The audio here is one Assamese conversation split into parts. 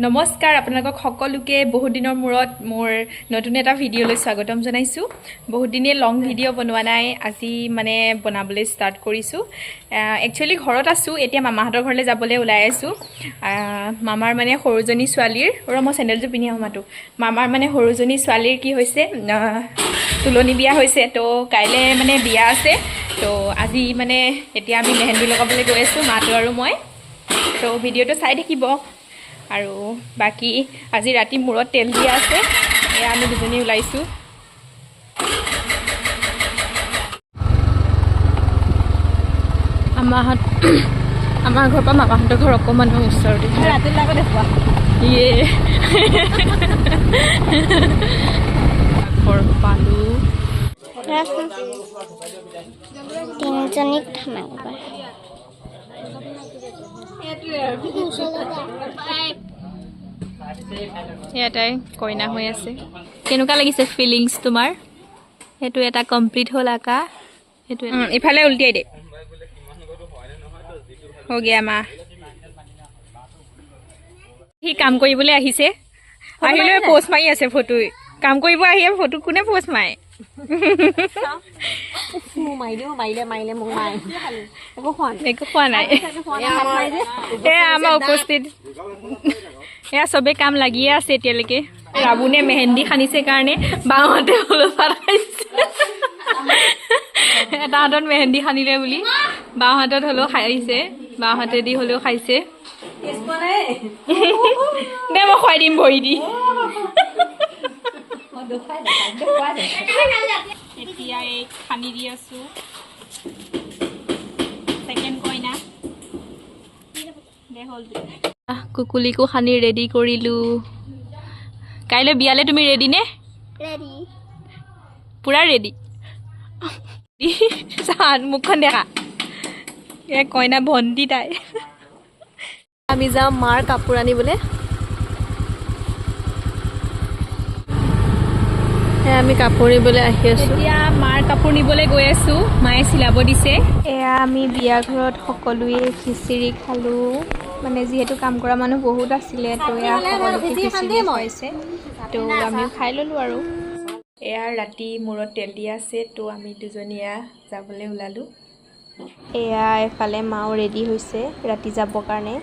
নমস্কাৰ আপোনালোকক সকলোকে বহুত দিনৰ মূৰত মোৰ নতুন এটা ভিডিঅ'লৈ স্বাগতম জনাইছোঁ। বহুত দিনে লং ভিডিঅ' বনোৱা নাই, আজি মানে বনাবলৈ ষ্টাৰ্ট কৰিছোঁ। একচুৱেলি ঘৰত আছোঁ, এতিয়া মামাহঁতৰ ঘৰলৈ যাবলৈ ওলাই আছোঁ। মামাৰ মানে সৰুজনী ছোৱালীৰ মই চেণ্ডেলযোৰ পিন্ধি আহোঁ মামাৰ মানে সৰুজনী ছোৱালীৰ কি হৈছে, তুলনি বিয়া হৈছে। তো কাইলৈ মানে বিয়া আছে। তো আজি মানে এতিয়া আমি মেহেন্দি লগাবলৈ গৈ আছোঁ, মাটো আৰু মই। তো ভিডিঅ'টো চাই থাকিব। আৰু বাকী আজি ৰাতি মূৰত তেল দিয়া আছে, এয়া আমি দুজনী ওলাইছোঁ। আমাৰ ঘৰৰ পৰা মামাহঁতৰ ঘৰ অকণমান ওচৰতে। ৰাতি লাগে দেখুৱা ইয়ে ঘৰ পালোঁ। ইয়াতেই কইনা হৈ আছে। কেনেকুৱা লাগিছে ফিলিংছ তোমাৰ? সেইটো এটা কমপ্লিট হ'ল আকা। সেইটো ইফালে উল্টিয়াই দে। হৈ গিয়া মা। সি কাম কৰিবলৈ আহিছে, আহিলৈ পোষ্ট মাৰি আছে ফটো। কাম কৰিব আহি ফটো কোনে পোষ্ট মাৰে? একো খোৱা নাই। এয়া আমাৰ উপস্থিত, এয়া চবে কাম লাগিয়ে আছে এতিয়ালৈকে। ৰাবুনে মেহেন্দি সানিছে কাৰণে বাহঁতে অলপাত খাইছে। এটা হাতত মেহেন্দি সানিলে বুলি বাহঁতত হ'লেও খাইছে, বাহঁতেদি হ'লেও খাইছে। দে মই খুৱাই দিম ভৰি দি। এতিয়া এই সানি দি আছো ছেকেণ্ড কইনা। কুকুলিকো সানি ৰেডি কৰিলোঁ। কাইলৈ বিয়ালৈ তুমি ৰেডি নে? ৰেডি, পুৰা ৰেডি। মুখখন দেখা, এ কইনা ভণ্টি তাই। আমি যাম মাৰ কাপোৰ আনিবলৈ। আমি কাপোৰ নিবলৈ আহি আছোঁ। এতিয়া মাৰ কাপোৰ নিবলৈ গৈ আছোঁ, মায়ে চিলাব দিছে। এয়া আমি বিয়া ঘৰত সকলোৱে খিচিৰি খালোঁ। মানে যিহেতু কাম কৰা মানুহ বহুত আছিলে, তো এয়া সকলোকে খিচিৰি খুৱাইছে। তো আমিও খাই ল'লোঁ আৰু। এয়া ৰাতি মূৰত তেল দিয়া আছে, তো আমি দুজনীয়া যাবলৈ ওলালোঁ। এয়া এফালে মাও ৰেডি হৈছে ৰাতি যাবৰ কাৰণে।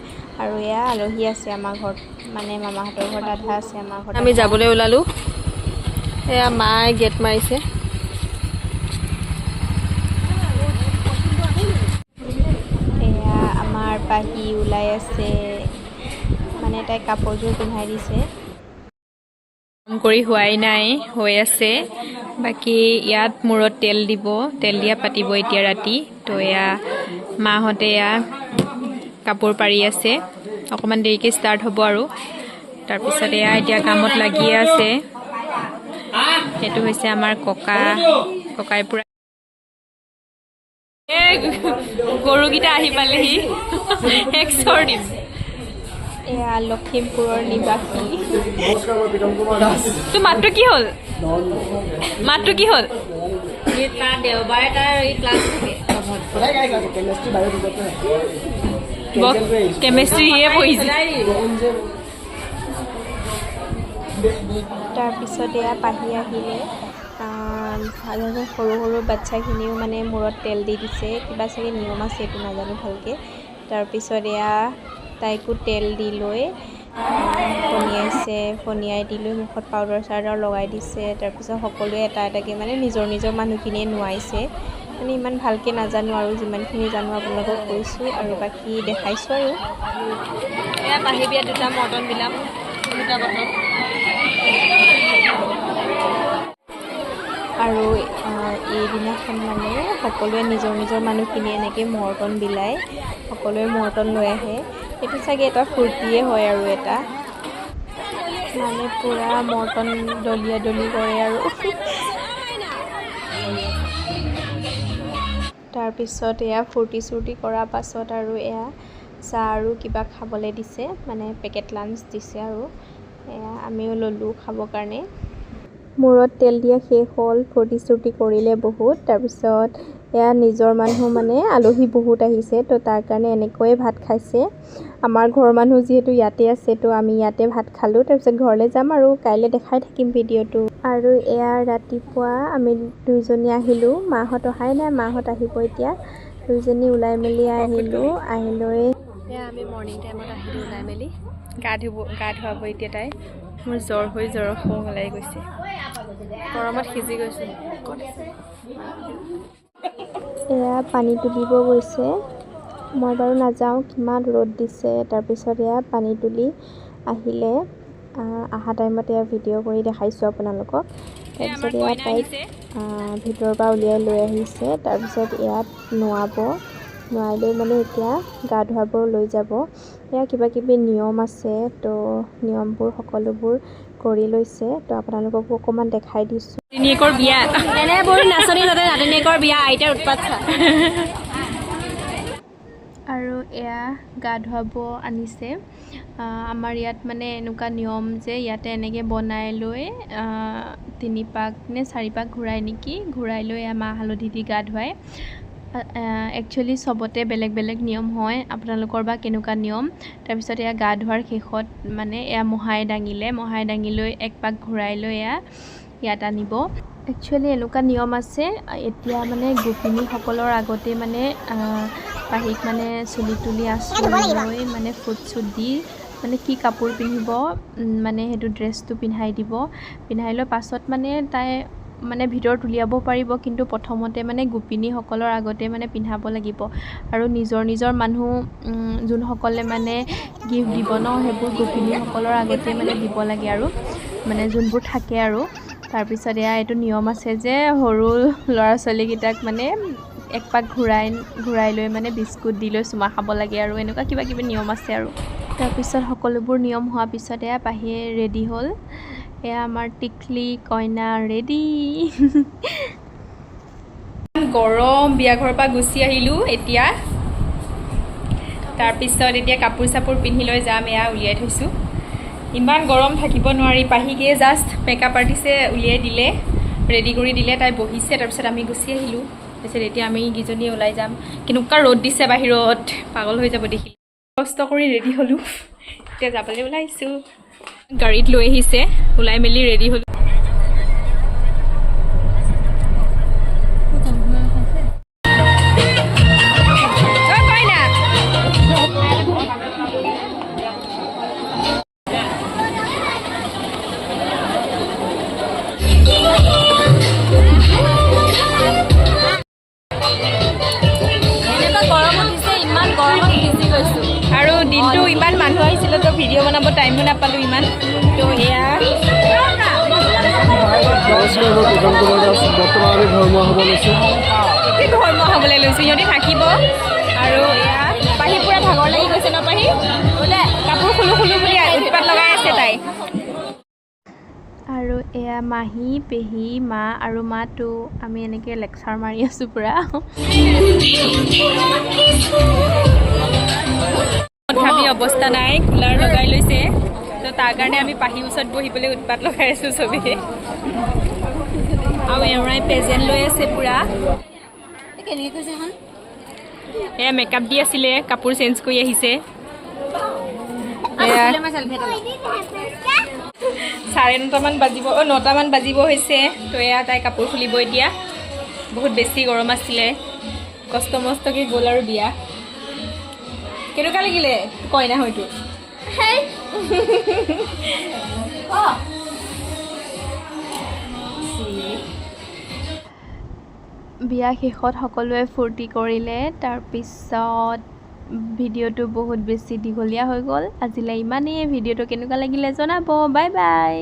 আৰু এয়া আলহী আছে আমাৰ ঘৰত, মানে মামাহঁতৰ ঘৰত আধা আছে, আমাৰ ঘৰত আমি যাবলৈ ওলালোঁ। এয়া মায়ে গেট মাৰিছে। এয়া আমাৰ পাহি ওলাই আছে, মানে তাই কাপোৰযোৰ পিন্ধাই দিছে। কাম কৰি হোৱাই নাই, হৈ আছে। বাকী ইয়াত মূৰত তেল দিব, তেল দিয়া পাতিব এতিয়া ৰাতি। তো এয়া মাহঁতে এয়া কাপোৰ পাৰি আছে, অকণমান দেৰিকৈ ষ্টাৰ্ট হ'ব আৰু। তাৰপিছত এয়া এতিয়া কামত লাগিয়ে আছে। সেইটো হৈছে আমাৰ ককাই পুৰা গৰুকেইটা আহি পালেহি। এয়া লখিমপুৰৰ নিবাসী। তোৰ মাতটো কি হ'ল? দেওবাৰে তাৰ ক্লাছ কেমেষ্ট্ৰিয়ে পঢ়িছে। তাৰপিছত এয়া পাহি আহিলে। সৰু সৰু বাচ্ছাখিনিও মানে মূৰত তেল দি দিছে, কিবা চাগে নিয়ম আছে, এইটো নাজানো ভালকৈ। তাৰপিছত এয়া তাইকো তেল দি লৈ ফনিয়াই দি লৈ মুখত পাউডাৰ লগাই দিছে। তাৰপিছত সকলোৱে এটা এটাকৈ মানে নিজৰ মানুহখিনিয়ে নোৱাইছে। মানে ইমান ভালকৈ নাজানো আৰু যিমানখিনি জানো আপোনালোকক কৈছোঁ আৰু বাকী দেখাইছোঁ আৰু। এয়া পাহি বিয়া দুটা মৰ্টন বিলাম, দুটা বটল। আৰু এইদিনাখন মানে সকলোৱে নিজৰ মানুহখিনি এনেকৈ মৰ্টন বিলায়, সকলোৱে মৰ্টন লৈ আহে। সেইটো চাগে এটা ফূৰ্তিয়ে হয় আৰু এটা মানে পূৰা মৰ্টন দলিয়া কৰে আৰু। তাৰপিছত এয়া ফূৰ্তি কৰাৰ পাছত আৰু এয়া চাহ আৰু কিবা খাবলৈ দিছে, মানে পেকেট লাঞ্চ দিছে আৰু। এয়া আমিও ল'লোঁ খাবৰ কাৰণে। মূৰত তেল দিয়া শেষ হ'ল, ফূৰ্তি কৰিলে বহুত। তাৰপিছত এয়া নিজৰ মানুহ মানে আলহী বহুত আহিছে, তো তাৰ কাৰণে এনেকৈয়ে ভাত খাইছে। আমাৰ ঘৰৰ মানুহ যিহেতু ইয়াতে আছে তো আমি ইয়াতে ভাত খালোঁ তাৰপিছত ঘৰলৈ যাম আৰু কাইলৈ দেখাই থাকিম ভিডিঅ'টো আৰু এয়া ৰাতিপুৱা আমি দুইজনী আহিলোঁ মাহঁত অহাই নাই মাহঁত আহিব এতিয়া দুইজনী ওলাই মেলি আহিলোঁ আহিলৈ এয়া আমি মৰ্ণিং টাইমত আহিলোঁ ওলাই মেলি গা ধুৱাব এতিয়া তাই মোৰ জ্বৰ হৈ জ্বৰ ওলাই গৈছে গৰমত সিজি গৈছোঁ এয়া পানী তুলিব গৈছে মই বাৰু নাযাওঁ কিমান ৰ'দ দিছে তাৰপিছত এয়া পানী তুলি আহিলে অহা টাইমত এয়া ভিডিঅ' কৰি দেখাইছোঁ আপোনালোকক তাৰপিছত এয়া তাইক ভিতৰৰ পৰা উলিয়াই লৈ আহিছে তাৰপিছত ইয়াত নোৱাই লৈ মানে এতিয়া গা ধুৱাব লৈ যাব এয়া কিবা কিবি নিয়ম আছে তো নিয়মবোৰ সকলোবোৰ কৰি লৈছে তো আপোনালোককো অকণমান দেখাই দিছোঁ নাতিনীয়েকৰ বিয়া এনেবোৰ নাচনী যাতে নাতিনীয়েকৰ বিয়া আইতাৰ উৎপাত আৰু এয়া গা ধুৱাব আনিছে আমাৰ ইয়াত মানে এনেকুৱা নিয়ম যে ইয়াতে এনেকৈ বনাই লৈ 3 পাক নে 4 পাক ঘূৰাই নেকি ঘূৰাই লৈ মাহ হালধি দি গা ধুৱায় একচুৱেলি চবতে বেলেগ বেলেগ নিয়ম হয় আপোনালোকৰ বা কেনেকুৱা নিয়ম তাৰপিছত এয়া গা ধোৱাৰ শেষত মানে এয়া মহাই দাঙি লৈ 1 পাক ঘূৰাই লৈ ইয়াত আনিব একচুৱেলি এনেকুৱা নিয়ম আছে এতিয়া মানে গোপিনীসকলৰ আগতে মানে পাহিক মানে চুলি তুলি আঁচুৰি লৈ মানে ফুট চুট দি মানে কি কাপোৰ পিন্ধিব মানে সেইটো ড্ৰেছটো পিন্ধাই লৈ পাছত মানে তাই মানে ভিতৰত উলিয়াব পাৰিব কিন্তু প্ৰথমতে মানে গোপিনীসকলৰ আগতে মানে পিন্ধাব লাগিব আৰু নিজৰ মানুহ যোনসকলে মানে গিফ্ট দিব ন সেইবোৰ গোপিনীসকলৰ আগতে মানে দিব লাগে আৰু মানে যোনবোৰ থাকে আৰু তাৰপিছত এয়া এইটো নিয়ম আছে যে সৰু ল'ৰা ছোৱালীকেইটাক মানে 1 পাক ঘূৰাই লৈ মানে বিস্কুট দি লৈ চুমা খাব লাগে আৰু এনেকুৱা কিবা কিবি নিয়ম আছে আৰু তাৰপিছত সকলোবোৰ নিয়ম হোৱাৰ পিছত এয়া পাহিয়ে ৰেডি হ'ল এয়া আমাৰ টিকলি কইনা ৰেডি গৰম বিয়া ঘৰৰ পৰা গুচি আহিলোঁ এতিয়া তাৰপিছত এতিয়া কাপোৰ চাপোৰ পিন্ধি লৈ যাম এয়া উলিয়াই থৈছোঁ ইমান গৰম থাকিব নোৱাৰি পাহিকে জাষ্ট মেকআপ আৰ্টিষ্টে উলিয়াই দিলে ৰেডি কৰি দিলে তাই বহিছে তাৰপিছত আমি গুচি আহিলোঁ তাৰপিছত এতিয়া আমি কেইজনী ওলাই যাম কেনেকুৱা ৰ'দ দিছে বাহিৰত পাগল হৈ যাব দেখিলে কষ্ট কৰি ৰেডি হ'লোঁ এতিয়া যাবলৈ ওলাইছোঁ গাড়ীত লৈ আহিছে ওলাই মেলি ৰেডি হ'লোঁ আৰু দিনটো ইমান মানুহ আহিছিলে তো ভিডিঅ' বনাব টাইমো নাপালোঁ ইমান তো এয়া ধৰ্ম হ'বলৈ লৈছোঁ সিহঁতি থাকিব আৰু এয়া পাহি পূৰা ভাগৰ লাগি গৈছে ন পাহি বোলে কাপোৰ খুলো বুলি উৎপাত লগাই আছে তাই আৰু এয়া মাহী পেহী মা আৰু মাতো আমি এনেকৈ লেকচাৰ মাৰি আছোঁ পূৰা তথাপি অৱস্থা নাই কুলাৰ লগাই লৈছে তো তাৰ কাৰণে আমি পাহিৰ ওচৰত বহিবলৈ উৎপাত লগাই আছোঁ চবেই আৰু এওঁৰাই প্ৰেজেণ্ট লৈ আছে পূৰা এয়া মেকআপ দি আছিলে কাপোৰ চেঞ্জ কৰি আহিছে 9:30মান বাজিব 9টামান বাজিব হৈছে তো এয়া তাই কাপোৰ খুলিব এতিয়া বহুত বেছি গৰম আছিলে কষ্ট মষ্টকৈ গ'ল আৰু বিয়া কেনেকুৱা লাগিলে কইনা হয়তো বিয়া শেষত সকলোৱে ফূৰ্তি কৰিলে তাৰপিছত ভিডিঅ'টো বহুত বেছি দীঘলীয়া হৈ গ'ল আজিলৈ ইমানেই ভিডিঅ'টো কেনেকুৱা লাগিলে জনাব বাই বাই